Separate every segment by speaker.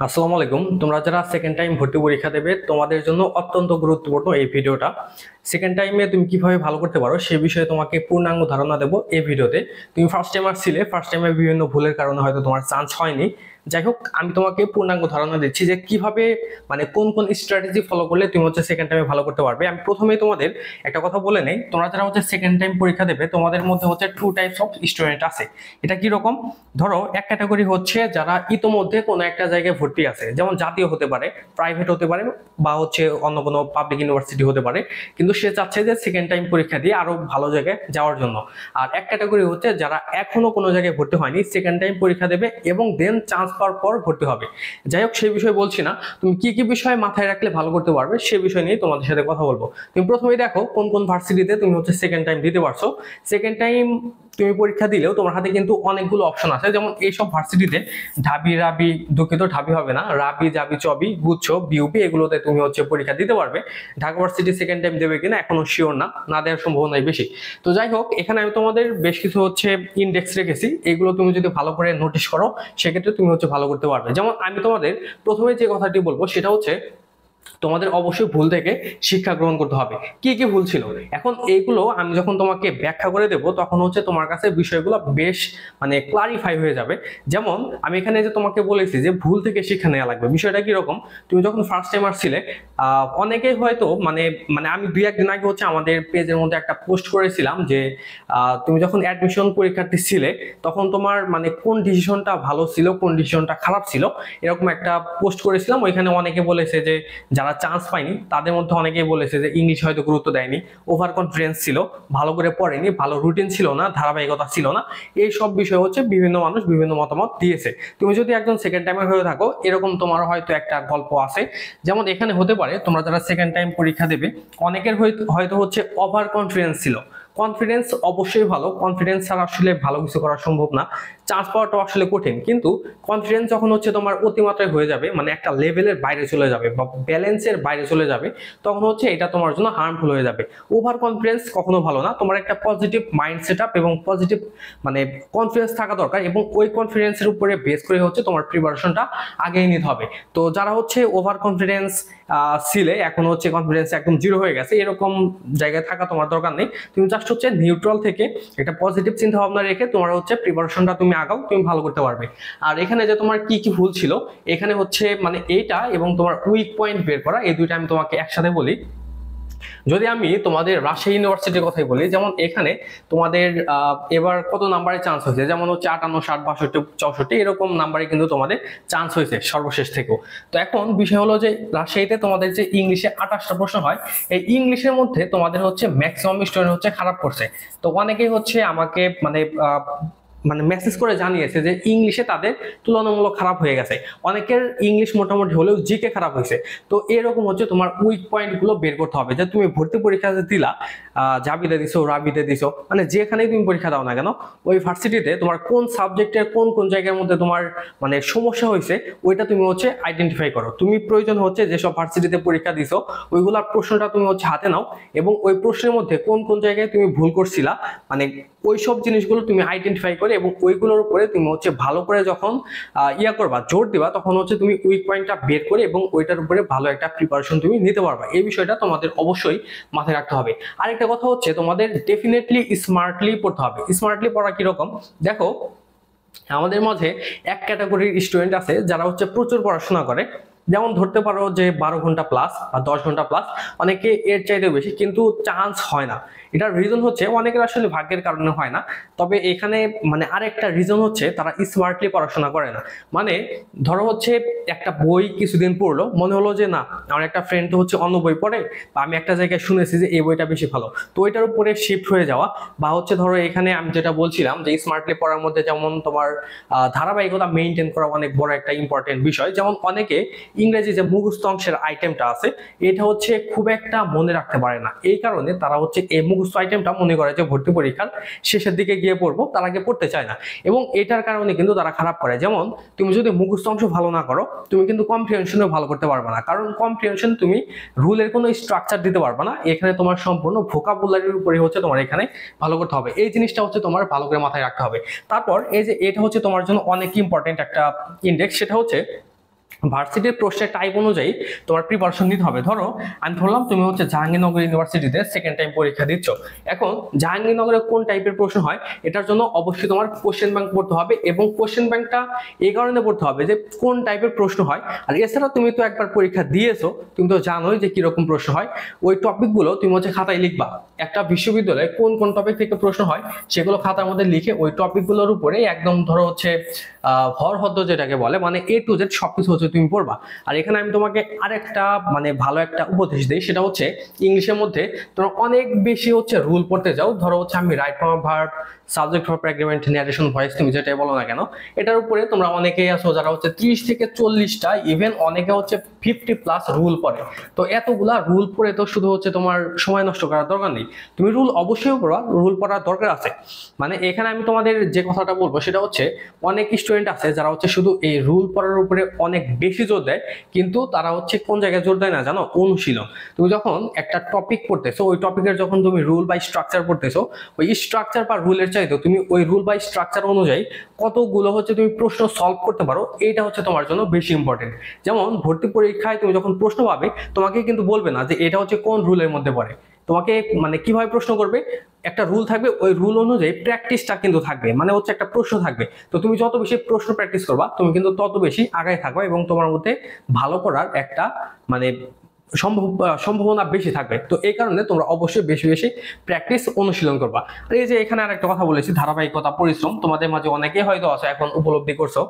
Speaker 1: আসসালামু আলাইকুম। তোমরা যারা সেকেন্ড টাইম ভর্তি পরীক্ষা দেবে তোমাদের জন্য অত্যন্ত গুরুত্বপূর্ণ এই ভিডিওটা। সেকেন্ড টাইমে তুমি কিভাবে ভালো করতে পারো সে বিষয়ে তোমাকে পূর্ণাঙ্গ ধারণা দেবো এই ভিডিওতে। তুমি ফার্স্ট টাইমার ছিলে, ফার্স্ট টাইমে বিভিন্ন ভুলের কারণে হয়তো তোমার চান্স হয়নি। যাই হোক, আমি তোমাকে পূর্ণাঙ্গ ধারণা দিচ্ছি যে কিভাবে কোন কোন স্ট্র্যাটেজি ফলো করলে তুমি সেকেন্ড টাইমে ভালো করতে পারবে। আমি প্রথমেই তোমাদের একটা কথা বলে নেই, তোমরা যারা সেকেন্ড টাইম পরীক্ষা দেবে তোমাদের মধ্যে টু টাইপস অফ স্টুডেন্ট আছে। এটা কি রকম? ধরো, এক ক্যাটাগরি হচ্ছে যারা ইতোমধ্যে কোনো একটা জায়গায় ভর্তি আছে, যেমন জাতীয় হতে পারে, প্রাইভেট হতে পারে, বা অন্য কোনো পাবলিক ইউনিভার্সিটি হতে পারে, কিন্তু সে চাচ্ছে যে সেকেন্ড টাইম পরীক্ষা দিয়ে আরো ভালো জায়গায় যাওয়ার জন্য। আর এক ক্যাটাগরি হচ্ছে যারা এখনো কোনো জায়গায় ভর্তি হয়নি, সেকেন্ড টাইম পরীক্ষা দেবে এবং দেন চান্স পাওয়ার পর ভর্তি হবে। যাই হোক, সেই বিষয়ে বলছি না, তুমি কি কি বিষয় মাথায় রাখলে ভালো করতে পারবে সে বিষয় নিয়ে তোমাদের সাথে কথা বলবো। তুমি প্রথমেই দেখো কোন কোন ভার্সিটিতে তুমি সেকেন্ড টাইম দিতে পারছো। সেকেন্ড টাইম তুমি পরীক্ষা দিলেও তোমার হাতে কিন্তু অনেকগুলো অপশন আছে, যেমন এইসব ভার্সিটিতে ঢাবি রাবি, দুঃখিত ঢাবি হবে না, রাবি জাবি চবি গুচ্ছ বিউপি, এগুলোতে তুমি পরীক্ষা দিতে পারবে। ঢাকা ভার্সিটি সেকেন্ড টাইম দেবে কিনা এখনো শিওর না, না দেওয়ার সম্ভাবনাই বেশি। তো যাই হোক, এখানে আমি তোমাদের বেশ কিছু ইন্ডেক্স রেখেছি, এগুলো তুমি যদি ভালো করে নোটিশ করো সেক্ষেত্রে তুমি ভালো করতে পারবে। যেমন আমি তোমাদের প্রথমে যে কথাটি বলবো সেটা হচ্ছে তোমাদের অবশ্যই ভুল থেকে শিক্ষা গ্রহণ করতে হবে। কি কি ভুল ছিল, এখন এইগুলো আমি যখন তোমাকে ব্যাখ্যা করে দেব তখন তোমার কাছে বিষয়গুলো বেশ ক্লারিফাই হয়ে যাবে। যেমন আমি এখানে যে তোমাকে বলেছি যে ভুল থেকে শিক্ষা নেওয়া লাগবে, বিষয়টা কি রকম? তুমি যখন ফার্স্ট টাইমার ছিলে, অনেকেই হয়তো আমি দুই একদিন আগে আমাদের পেজের মধ্যে একটা পোস্ট করেছিলাম যে তুমি যখন অ্যাডমিশন পরীক্ষার্থী ছিলে তখন তোমার কোন ডিসিশনটা ভালো ছিল, কোন ডিসিশনটা খারাপ ছিল, এরকম একটা পোস্ট করেছিলাম। ওইখানে অনেকে বলেছে যে যারা চান্স পায়নি তাদের মধ্যে অনেকেই বলেছে যে ইংলিশ হয়তো গুরুত্ব দেয়নি, ওভার কনফিডেন্স ছিল, ভালো করে পড়েনি, ভালো রুটিন ছিল না, ধারাবাহিকতা ছিল না। এই সব বিষয় বিভিন্ন মানুষ বিভিন্ন মতামত দিয়েছে। তুমি যদি একজন সেকেন্ড টাইমার হয়ে থাকো, এরকম তোমার হয়তো একটা গল্প আছে। যেমন এখানে হতে পারে তোমরা যারা সেকেন্ড টাইম পরীক্ষা দেবে অনেকের হয়তো ওভার কনফিডেন্স ছিল। কনফিডেন্স অবশ্যই ভালো, কনফিডেন্স ছাড়া আসলে ভালো কিছু করা সম্ভব না, চান্স পাওয়াটা আসলে কঠিন। কিন্তু কনফিডেন্স যখন তোমার অতিমাত্রায় হয়ে যাবে, একটা লেভেলের বাইরে চলে যাবে বা ব্যালেন্সের বাইরে চলে যাবে, তখন এটা তোমার জন্য হার্মফুল হয়ে যাবে। ওভার কনফিডেন্স কখনো ভালো না। তোমার একটা পজিটিভ মাইন্ড সেট আপ এবং পজিটিভ কনফিডেন্স থাকা দরকার, এবং ওই কনফিডেন্সের উপরে বেস করে তোমার প্রিপারেশনটা আগেই নিতে হবে। তো যারা ওভার কনফিডেন্স ছিলে এখন কনফিডেন্স একদম জিরো হয়ে গেছে, এরকম জায়গায় থাকা তোমার দরকার নেই। তুমি জাস্ট নিউট্রাল থেকে একটা পজিটিভ চিন্তা ভাবনা রেখে তোমার প্রিপারেশনটা তুমি আগাও, তুমি ভালো করতে পারবে। আর এখানে যে তোমার কি কি ভুল ছিল, এখানে এইটা এবং তোমার উইক পয়েন্ট বের করা, এই দুইটা আমি তোমাকে একসাথে বলি। যদি আমি তোমাদের রাজশাহী ইউনিভার্সিটির কথাই বলি, যেমন এখানে তোমাদের এবার কত নাম্বারে চান্স হয়েছে, যেমন 58, 60, 62, 64 এরকম নাম্বারে কিন্তু তোমাদের চান্স হয়েছে সর্বশেষ থেকেও। তো এখন বিষয় হলো যে রাজশাহীতে তোমাদের যে ইংলিশে 28টা প্রশ্ন হয়, এই ইংলিশের মধ্যে তোমাদের ম্যাক্সিমাম স্টুডেন্ট খারাপ করছে। তো অনেকেই আমাকে মেসেজ করে জানিয়েছে যে ইংলিশে তাদের তুলনামূলক খারাপ হয়ে গেছে, অনেকের ইংলিশ মোটামুটি হলেও জিকে খারাপ হয়েছে। তো এরকম তোমার উইক পয়েন্ট গুলো বের করতে হবে। যে তুমি ভর্তি পরীক্ষা দিলা, জাবিতে দিছো, রাবিতে দিছো, যেখানেই তুমি পরীক্ষা দাও না কেন, ওই ভার্সিটিতে তোমার কোন সাবজেক্টের কোন কোন জায়গার মধ্যে তোমার সমস্যা হয়েছে ওইটা তুমি আইডেন্টিফাই করো। তুমি প্রয়োজন যেসব ভার্সিটিতে পরীক্ষা দিছো ওইগুলার প্রশ্নটা তুমি হাতে নাও, এবং ওই প্রশ্নের মধ্যে কোন কোন জায়গায় তুমি ভুল করছিলা, ওই সব জিনিসগুলো তুমি আইডেন্টিফাই করে এবং ওইগুলোর উপরে তুমি ভালো করে যখন করবা, জোর দিবা, তখন তুমি উইক পয়েন্টটা বের করে এবং ওইটার উপরে ভালো একটা প্রিপারেশন তুমি নিতে পারবা। এই বিষয়টা তোমাদের অবশ্যই মাথায় রাখতে হবে। আরেকটা কথা তোমাদের ডেফিনেটলি স্মার্টলি পড়তে হবে। স্মার্টলি পড়া কিরকম দেখো, আমাদের মাঝে এক ক্যাটাগরির স্টুডেন্ট আছে যারা প্রচুর পড়াশোনা করে, যেমন ধরতে পারো যে 12 ঘন্টা প্লাস বা 10 ঘন্টা প্লাস, অনেকে এর চাইতেও বেশি, কিন্তু চান্স হয় না। এটার রিজন অনেকের আসলে ভাগ্যের কারণে হয় না, তবে এখানে আরেকটা রিজন তারা স্মার্টলি পড়াশোনা করে না। ধরো একটা বই কিছুদিন পড়লো, মনে হলো যে না, আমার একটা ফ্রেন্ড তো অন্য বই পড়ে, বা আমি একটা জায়গায় শুনেছি যে এই বইটা বেশি ভালো, তো ওইটার উপরে শিফট হয়ে যাওয়া। বা ধরো এখানে আমি যেটা বলছিলাম যে স্মার্টলি পড়ার মধ্যে যেমন তোমার ধারাবাহিকতা মেইনটেইন করা অনেক বড় একটা ইম্পর্টেন্ট বিষয়। যেমন অনেকে ইংরেজি যে মুখস্থ অংশের আইটেমটা আছে এটা খুব একটা মনে রাখতে পারে না, এই কারণে তারা এই মুখস্থ আইটেমটা মনে করে যে ভর্তি পরীক্ষার শেষের দিকে গিয়ে পড়বো, তার আগে পড়তে চায় না, এবং এটার কারণে কিন্তু তারা খারাপ করে। যেমন তুমি যদি মুখস্থ অংশ ভালো না করো, তুমি কিন্তু কম্প্রিহেনশনও ভালো করতে পারবে না, কারণ কম্প্রিহেনশন তুমি রুলের কোনো স্ট্রাকচার দিতে পারবে না, এখানে তোমার সম্পূর্ণ ভোকাবুলারির উপরে তোমার এখানে ভালো করতে হবে। এই জিনিসটা তোমার ভালো করে মাথায় রাখতে হবে। তারপর এই যে এটা তোমার জন্য অনেক ইম্পর্টেন্ট একটা ইন্ডেক্স, সেটা ভার্সিটির প্রশ্নের টাইপ অনুযায়ী তোমার প্রিপারেশন নিতে হবে। ধরো আমি ধরলাম তুমি হচ্ছে জাহাঙ্গীরনগর ইউনিভার্সিটিতে সেকেন্ড টাইম পরীক্ষা দিচ্ছ। এখন জাহাঙ্গীরনগরে কোন টাইপের প্রশ্ন হয় এটার জন্য অবশ্যই তোমার কোশ্চেন ব্যাংক পড়তে হবে, এবং কোশ্চেন ব্যাংকটা এই কারণে পড়তে হবে যে কোন টাইপের প্রশ্ন হয়। আর এছাড়া তুমি তো একবার পরীক্ষা দিয়েছো, তুমি তো জানোই যে কিরকম প্রশ্ন হয়। ওই টপিকগুলো তুমি হচ্ছে খাতায় লিখবা। একটা বিশ্ববিদ্যালয়ে কোন কোন টপিক থেকে প্রশ্ন হয় সেগুলো খাতার মধ্যে লিখে ওই টপিকগুলোর উপরে একদম ধরো হচ্ছে ভরহদ্দ যেটাকে বলে, মানে A to Z সবকিছু হচ্ছে তুমি পড়বা। আর এখানে আমি তোমাকে আরেকটা মানে ভালো একটা উপদেশ দিই, সেটা হচ্ছে ইংলিশের মধ্যে তোমরা অনেক বেশি হচ্ছে রুল পড়তে যাও। ধরো হচ্ছে আমি right form verb, subject verb agreement, narration, voice, তুমি যেটাই বলো না কেন, এটার উপরে তোমরা অনেকেই আছো যারা হচ্ছে 30 থেকে 40টা, ইভেন অনেকে হচ্ছে 50+ রুল পড়ে। তো এতগুলা রুল পড়ে তো শুধু হচ্ছে তোমার সময় নষ্ট করার দরকার নেই, তুমি রুল অবশ্যই পড়া, রুল পড়ার দরকার আছে। মানে এখানে আমি তোমাদের যে কথাটা বলবো সেটা হচ্ছে অনেক স্টুডেন্ট আছে যারা হচ্ছে শুধু এই রুল পড়ার উপরে অনেক বেশি জোর দেয়, কিন্তু তারা হচ্ছে কোন জায়গায় জোর দেয় না জানো? অনুশীলন। তুমি যখন একটা টপিক পড়তেছো, ওই টপিকের যখন তুমি রুল বাই স্ট্রাকচার পড়তেছো, ওই স্ট্রাকচার বা রুলের চাইতে তুমি ওই রুল বাই স্ট্রাকচার অনুযায়ী কতগুলো হচ্ছে তুমি প্রশ্ন সলভ করতে পারো, এইটা হচ্ছে তোমার জন্য বেশি ইম্পর্টেন্ট। যেমন ভর্তি পরীক্ষায় তুমি যখন প্রশ্ন পাবে, তোমাকে কিন্তু বলবে না যে এটা হচ্ছে কোন রুলের মধ্যে পড়ে, তোমাকে মানে কিভাবে প্রশ্ন করবে, একটা রুল থাকবে, ওই রুল অনুযায়ী প্র্যাকটিসটা কিন্তু থাকবে, মানে হচ্ছে একটা প্রশ্ন থাকবে। তো তুমি যত বেশি প্রশ্ন প্র্যাকটিস করবা, তুমি কিন্তু তত বেশি আগায় থাকবা এবং তোমার মধ্যে ভালো করার একটা মানে সম্ভাবনা বেশি থাকবে। তো এই কারণে তোমরা অবশ্যই বেশি বেশি প্র্যাকটিস অনুশীলন করবা। আর এই যে এখানে আরেকটা কথা বলেছি, ধারাবাহিকতা, পরিশ্রম, তোমাদের মাঝে অনেকেই হয়তো আছে এখন উপলব্ধি করছো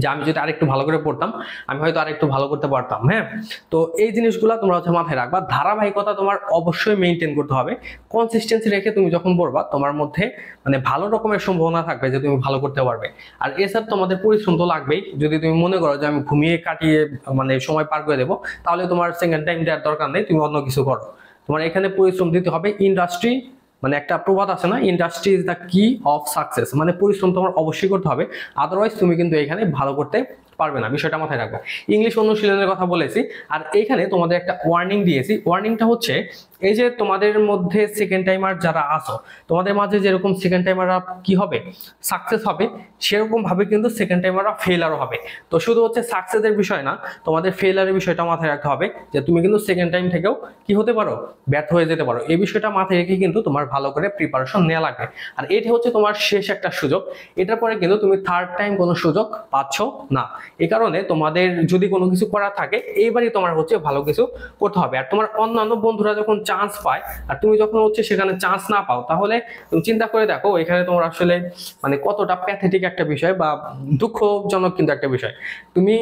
Speaker 1: যে আমি যদি আরেকটু ভালো করে পড়তাম আমি হয়তো আরেকটু ভালো করতে পারতাম। হ্যাঁ, তো এই জিনিসগুলো তোমরা হচ্ছে মাথায় রাখবা। ধারাবাহিকতা তোমার অবশ্যই মেনটেন করতে হবে। কনসিস্টেন্সি রেখে তুমি যখন পড়বা, তোমার মধ্যে মানে ভালো রকমের সম্ভাবনা থাকবে যে তুমি ভালো করতে পারবে। আর এছাড়া তোমাদের পরিশ্রম তো লাগবেই। যদি তুমি মনে করো যে আমি ঘুমিয়ে কাটিয়ে মানে সময় পার করে দেবো, তাহলে তোমার সেকেন্ড টাইম দেওয়ার দরকার নেই, তুমি অন্য কিছু করো। তোমার এখানে পরিশ্রম দিতে হবে। ইন্ডাস্ট্রি মানে একটা প্রবাদ আছে না, ইন্ডাস্ট্রি ইজ দ্য কি অফ সাকসেস, মানে পরিশ্রম তোমার অবশ্যই করতে হবে, আদারওয়াইজ তুমি কিন্তু এখানে ভালো করতে পারবে না, বিষয়টা মাথায় রাখবে। ইংলিশ অনুশীলনের কথা বলেছি, আর এইখানে তোমাদের একটা ওয়ার্নিং দিয়েছি। ওয়ার্নিংটা হচ্ছে এই যে তোমাদের মধ্যে সেকেন্ড টাইমার যারা আসো, তোমাদের মাঝে যেরকম সেকেন্ড টাইমাররা কি হবে, সাকসেস হবে, সেরকম ভাবে কিন্তু সেকেন্ড টাইমাররা ফেলারও হবে। তো শুধু হচ্ছে সাকসেসের বিষয় না, তোমাদের ফেলারের বিষয়টা মাথায় রাখতে হবে, যে তুমি কিন্তু সেকেন্ড টাইম থেকেও কি হতে পারো, ব্যর্থ হয়ে যেতে পারো। এই বিষয়টা মাথায় রেখে কিন্তু তোমার ভালো করে প্রিপারেশন নেওয়া লাগবে। আর এটা হচ্ছে তোমার শেষ একটা সুযোগ, এটার পরে কিন্তু তুমি থার্ড টাইম কোনো সুযোগ পাচ্ছ না। এই কারণে তোমাদের যদি কোনো কিছু করা থাকে, এইবারই তোমার হচ্ছে ভালো কিছু করতে হবে। আর তোমার অন্যান্য বন্ধুরা যখন চান্স পায় আর তুমি যখন হচ্ছে সেখানে চান্স না পাও, তাহলে তুমি চিন্তা করে দেখো এখানে তোমার আসলে মানে কতটা প্যাথেটিক একটা বিষয় বা দুঃখজনক কিন্তু একটা বিষয়। তুমি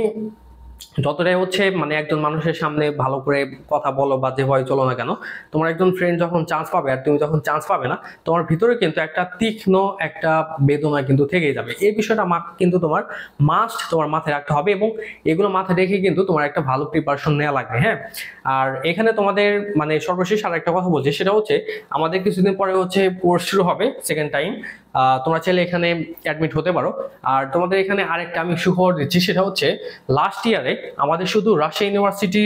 Speaker 1: যতটাই হচ্ছে মানে একজন মানুষের সামনে ভালো করে কথা বলো বা যেভাবে চলো না কেন, তোমার একজন ফ্রেন্ড যখন চান্স পাবে আর তুমি যখন চান্স পাবে না, তোমার ভিতরে কিন্তু একটা তীক্ষ্ণ একটা বেদনা কিন্তু থেকেই যাবে। এই বিষয়টা কিন্তু তোমার মাস্ট তোমার মাথায় রাখতে হবে, এবং এগুলো মাথায় রেখে কিন্তু তোমার একটা ভালো প্রিপারেশন নেওয়া লাগবে। হ্যাঁ, আর এখানে তোমাদের মানে সর্বশেষ আর একটা কথা বলছি, সেটা হচ্ছে আমাদের কিছুদিন পরে হচ্ছে কোর্স শুরু হবে সেকেন্ড টাইম। তোমরা চাইলে এখানে অ্যাডমিট হতে পারো। আর তোমাদের এখানে আরেকটা আমি সুখবর দিচ্ছি, সেটা হচ্ছে লাস্ট ইয়ারে আমাদের শুধু রাজশাহী ইউনিভার্সিটি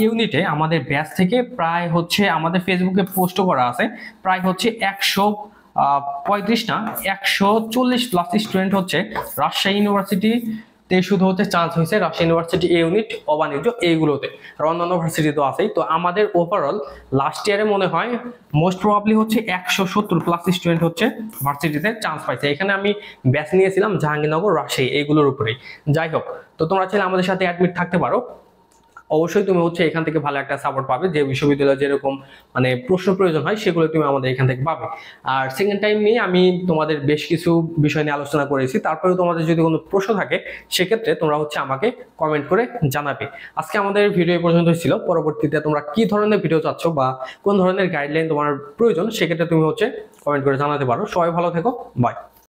Speaker 1: ইউনিটে আমাদের ব্যাচ থেকে প্রায় হচ্ছে আমাদের ফেসবুকে পোস্টও করা আছে, প্রায় হচ্ছে 135 না 140+ স্টুডেন্ট হচ্ছে রাজশাহী ইউনিভার্সিটি তে শুধু হচ্ছে চান্স হয়েছে, রাজশাহী ইউনিভার্সিটি এ ইউনিট, অবাণিজ্য, এইগুলোতে। আর অন্যান্য ভার্সিটি তো আছেই। তো আমাদের ওভারঅল লাস্ট ইয়ারে মনে হয় মোস্ট প্রবাবলি হচ্ছে 170+ স্টুডেন্ট হচ্ছে ভার্সিটিতে চান্স পাইছে। এখানে আমি ব্যাচ নিয়েছিলাম জাহাঙ্গীরনগর, রাজশাহী, এইগুলোর উপরেই। যাই হোক, তো তোমরা চাইলে আমাদের সাথে অ্যাডমিট থাকতে পারো। অবশ্যই তুমি হচ্ছে এখান থেকে ভালো একটা সাপোর্ট পাবে, যে বিশ্ববিদ্যালয়ে যেরকম মানে প্রশ্ন প্রয়োজন হয় সেগুলো তুমি আমাদের এখান থেকে পাবে। আর সেকেন্ড টাইম নিয়ে আমি তোমাদের বেশ কিছু বিষয় নিয়ে আলোচনা করেছি। তারপরে তোমাদের যদি কোনো প্রশ্ন থাকে সেক্ষেত্রে তোমরা হচ্ছে আমাকে কমেন্ট করে জানাবে। আজকে আমাদের ভিডিও এই পর্যন্তই ছিল। পরবর্তীতে তোমরা কি ধরনের ভিডিও চাচ্ছ বা কোন ধরনের গাইডলাইন তোমার প্রয়োজন, সেক্ষেত্রে তুমি হচ্ছে কমেন্ট করে জানাতে পারো। সবাই ভালো থেকো, বাই।